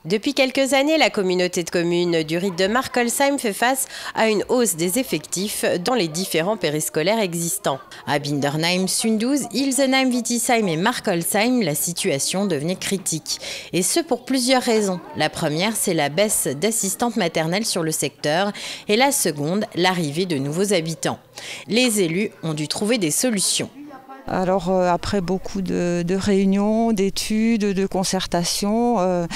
Depuis quelques années, la communauté de communes du Ried de Markelsheim fait face à une hausse des effectifs dans les différents périscolaires existants. À Bindernheim, Sundhuis, Ilsenheim, Wittisheim et Markelsheim, la situation devenait critique. Et ce pour plusieurs raisons. La première, c'est la baisse d'assistantes maternelles sur le secteur et la seconde, l'arrivée de nouveaux habitants. Les élus ont dû trouver des solutions. Alors après beaucoup de réunions, d'études, de concertations,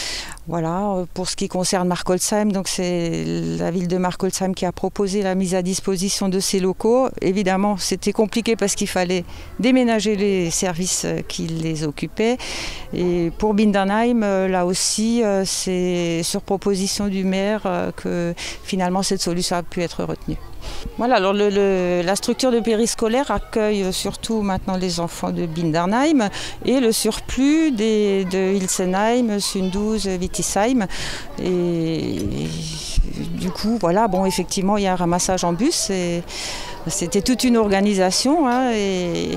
voilà, pour ce qui concerne Markelsheim, donc c'est la ville de Markelsheim qui a proposé la mise à disposition de ces locaux. Évidemment, c'était compliqué parce qu'il fallait déménager les services qui les occupaient. Et pour Bindernheim, là aussi, c'est sur proposition du maire que finalement cette solution a pu être retenue. Voilà, alors la structure de périscolaire accueille surtout maintenant les enfants de Bindernheim et le surplus de Ilsenheim, Sundhuis, Wittisheim. Et du coup, voilà, bon, effectivement, il y a un ramassage en bus. C'était toute une organisation hein, et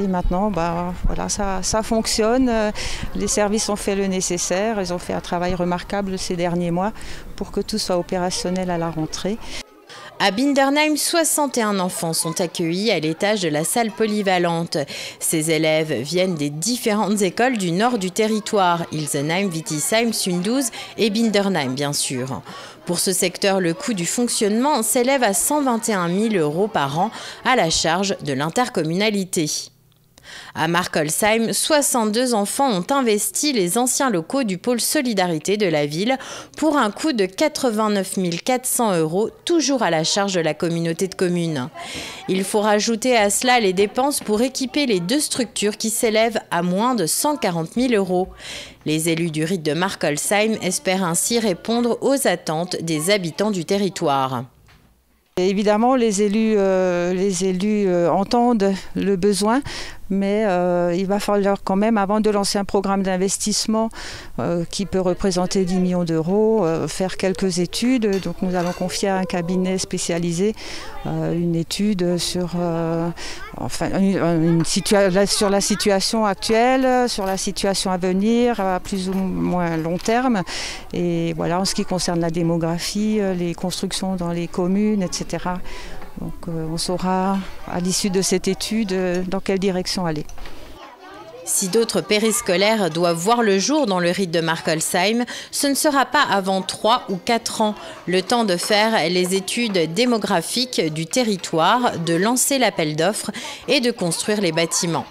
maintenant, bah, voilà, ça fonctionne. Les services ont fait le nécessaire, ils ont fait un travail remarquable ces derniers mois pour que tout soit opérationnel à la rentrée. À Bindernheim, 61 enfants sont accueillis à l'étage de la salle polyvalente. Ces élèves viennent des différentes écoles du nord du territoire, Ilsenheim, Wittisheim, Sundhuis et Bindernheim bien sûr. Pour ce secteur, le coût du fonctionnement s'élève à 121 000 € par an à la charge de l'intercommunalité. À Markelsheim, 62 enfants ont investi les anciens locaux du pôle solidarité de la ville pour un coût de 89 400 €, toujours à la charge de la communauté de communes. Il faut rajouter à cela les dépenses pour équiper les deux structures qui s'élèvent à moins de 140 000 €. Les élus du Ried de Markelsheim espèrent ainsi répondre aux attentes des habitants du territoire. Et évidemment, les élus entendent le besoin, mais il va falloir quand même, avant de lancer un programme d'investissement qui peut représenter 10 millions d'euros, faire quelques études. Donc nous allons confier à un cabinet spécialisé une étude sur, sur la situation actuelle, sur la situation à venir, à plus ou moins long terme. Et voilà, en ce qui concerne la démographie, les constructions dans les communes, etc. Donc on saura à l'issue de cette étude dans quelle direction aller. Si d'autres périscolaires doivent voir le jour dans le Ried de Markelsheim, ce ne sera pas avant 3 ou 4 ans, le temps de faire les études démographiques du territoire, de lancer l'appel d'offres et de construire les bâtiments.